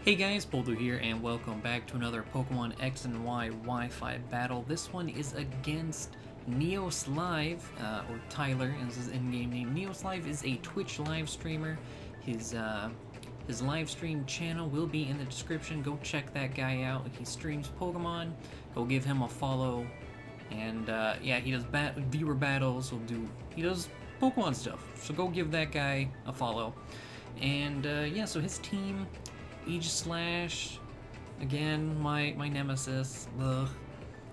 Hey guys, Poledoo here, and welcome back to another Pokemon X and Y Wi-Fi battle. This one is against NeosLive, or Tyler, is his in-game name. NeosLive is a Twitch live streamer. His live stream channel will be in the description. Go check that guy out. He streams Pokemon. Go give him a follow. And yeah, he does viewer battles. He does Pokemon stuff. So go give that guy a follow. And yeah, so his team. Aegislash, again, my nemesis, ugh.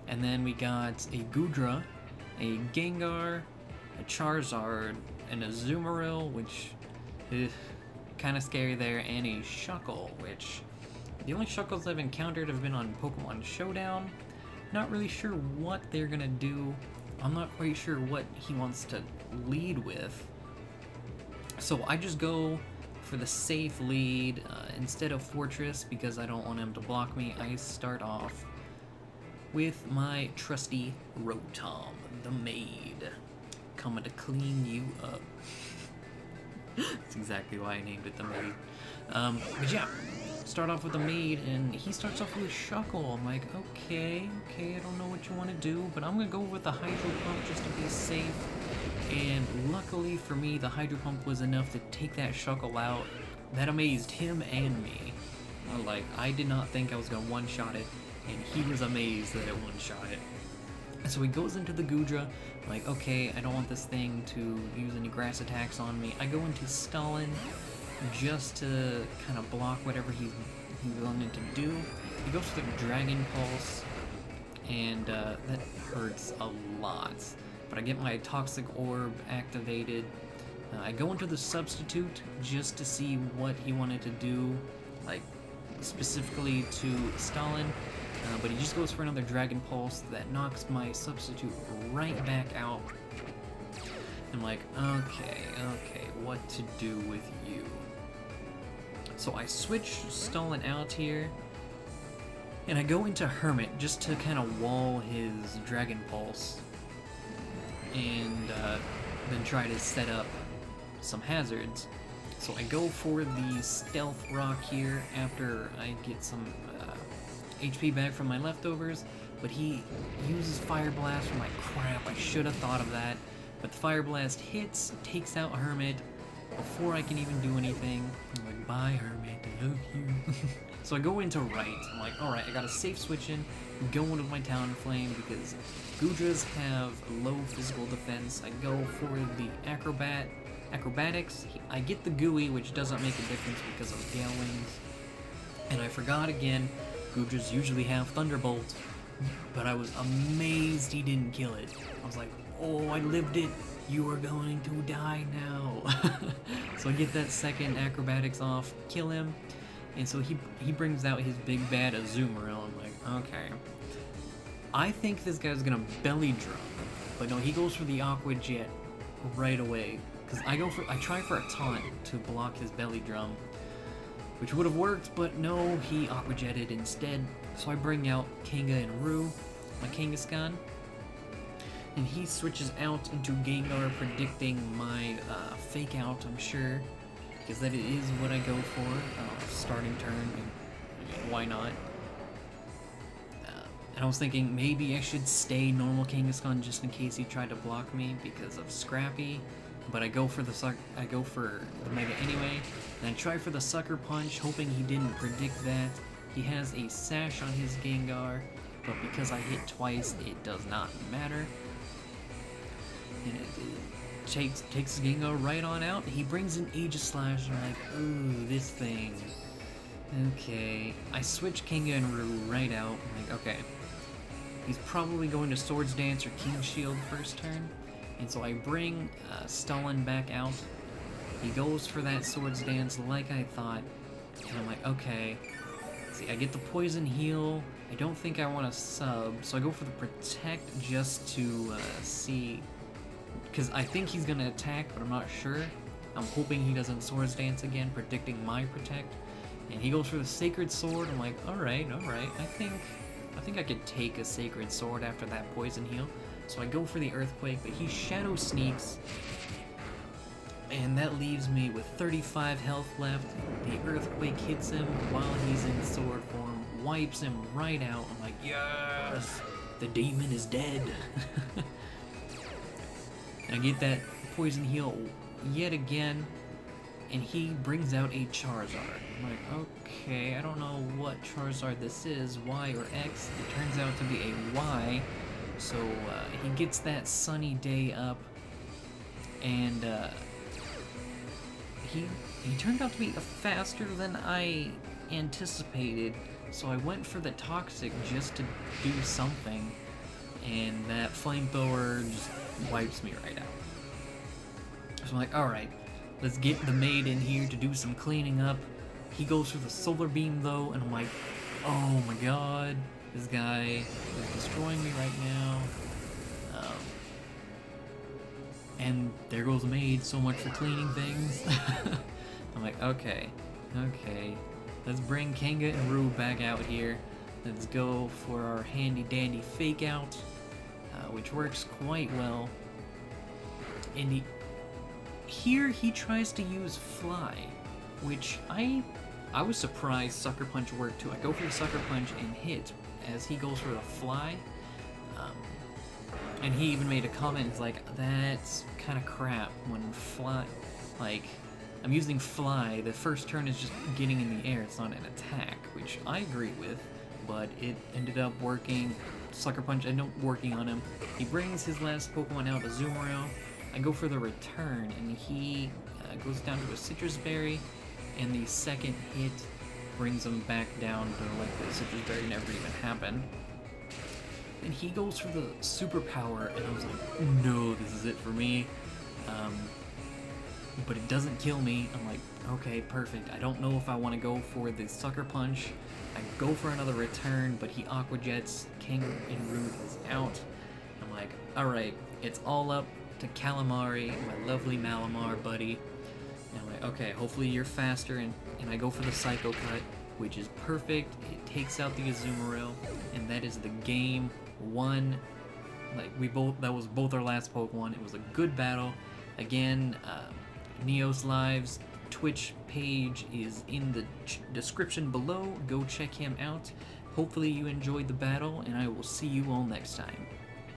And then we got a Goodra, a Gengar, a Charizard, and a Azumarill, which is kind of scary there, and a Shuckle, which the only Shuckles I've encountered have been on Pokemon Showdown. Not really sure what they're gonna do. I'm not quite sure what he wants to lead with. So I just go for the safe lead instead of Fortress because I don't want him to block me. I start off with my trusty Rotom, the maid, coming to clean you up. That's exactly why I named it the maid. But yeah, start off with the maid, and he starts off with Shuckle. I'm like, okay, I don't know what you want to do, but I'm gonna go with the Hydro Pump just to be safe. And luckily for me, the Hydro Pump was enough to take that Shuckle out. That amazed him and me. Like, I did not think I was going to one-shot it, and he was amazed that it one-shot it. And so he goes into the Goodra. I'm like, okay, I don't want this thing to use any grass attacks on me. I go into Stalin just to kind of block whatever he's wanting to do. He goes for the Dragon Pulse, and that hurts a lot. But I get my Toxic Orb activated. I go into the Substitute just to see what he wanted to do, like specifically to Stalin. But he just goes for another Dragon Pulse that knocks my Substitute right back out. I'm like, okay, what to do with you? So I switch Stalin out here, and I go into Hermit just to kind of wall his Dragon Pulse. And then try to set up some hazards. So I go for the Stealth Rock here after I get some HP back from my leftovers, but he uses Fire Blast. I'm like, crap, I should have thought of that. But the Fire Blast hits, takes out Hermit before I can even do anything. I'm like, bye Hermit, I love you. So I go into right. I'm like, alright, I got a safe switch in, go into my Talonflame because Goodras have low physical defense. I go for the Acrobatics. I get the Gooey, which doesn't make a difference because of Gale Wings. And I forgot again, Goodras usually have Thunderbolt, but I was amazed he didn't kill it. I was like, oh, I lived it. You are going to die now. So I get that second Acrobatics off, kill him. And so he brings out his big bad Azumarill. I'm like, okay. I think this guy's gonna Belly Drum, but no, he goes for the Aqua Jet right away. Cause I try for a taunt to block his Belly Drum, which would have worked, but no, he Aqua Jetted instead. So I bring out Kanga and Roo, my Kangaskhan, and he switches out into Gengar, predicting my Fake Out, I'm sure. Because that is what I go for, starting turn, and why not? And I was thinking maybe I should stay normal Kangaskhan just in case he tried to block me because of Scrappy, but I go for the Mega anyway, and I try for the Sucker Punch, hoping he didn't predict that. He has a Sash on his Gengar, but because I hit twice, it does not matter. And it takes his Gengar right on out. He brings an Aegislash, and I'm like, ooh, this thing. Okay, I switch Kanga and Roo right out. I'm like, okay, he's probably going to Swords Dance or King Shield first turn, and so I bring Stalin back out. He goes for that Swords Dance like I thought, and I'm like, okay. See, I get the Poison Heal. I don't think I want to sub, so I go for the Protect just to see. Because I think he's going to attack, but I'm not sure. I'm hoping he doesn't Swords Dance again, predicting my Protect. And he goes for the Sacred Sword. I'm like, alright. I think I could take a Sacred Sword after that Poison Heal. So I go for the Earthquake, but he Shadow Sneaks. And that leaves me with 35 health left. The earthquake hits him while he's in sword form, wipes him right out. I'm like, yes! The demon is dead! I get that poison heal yet again, and he brings out a Charizard. I'm like, okay, I don't know what Charizard this is, Y or X. It turns out to be a Y, so he gets that sunny day up, and he turned out to be faster than I anticipated, so I went for the Toxic just to do something, and that Flamethrower just wipes me right out. So I'm like, alright, let's get the maid in here to do some cleaning up. He goes for the Solar Beam though, and I'm like, oh my god, this guy is destroying me right now. And there goes the maid, so much for cleaning things. I'm like, okay, let's bring Kanga and Rue back out here. Let's go for our handy dandy fake out, which works quite well. And here he tries to use Fly, which I was surprised Sucker Punch worked too. I go for the Sucker Punch and hit as he goes for the Fly. And he even made a comment, he's like, that's kind of crap when Fly, like, I'm using Fly, the first turn is just getting in the air, it's not an attack, which I agree with, but it ended up working. Sucker Punch ended up working on him. He brings his last Pokemon out, Azumarill. I go for the return, and he goes down to a Citrus Berry, and the second hit brings him back down to, like, the Citrus Berry never even happened. And he goes for the superpower, and I was like, no, this is it for me. But it doesn't kill me. I'm like, okay, perfect. I don't know if I want to go for the Sucker Punch. I go for another return, but he Aqua Jets. King and Root is out. I'm like, alright, it's all up to Calamari, my lovely Malamar buddy. And I'm like, okay, hopefully you're faster, and I go for the Psycho Cut, which is perfect. It takes out the Azumarill, and that is the game won. Like, that was both our last Pokemon. It was a good battle. Again, NeosLive's Twitch page is in the description below. Go check him out. Hopefully you enjoyed the battle, and I will see you all next time.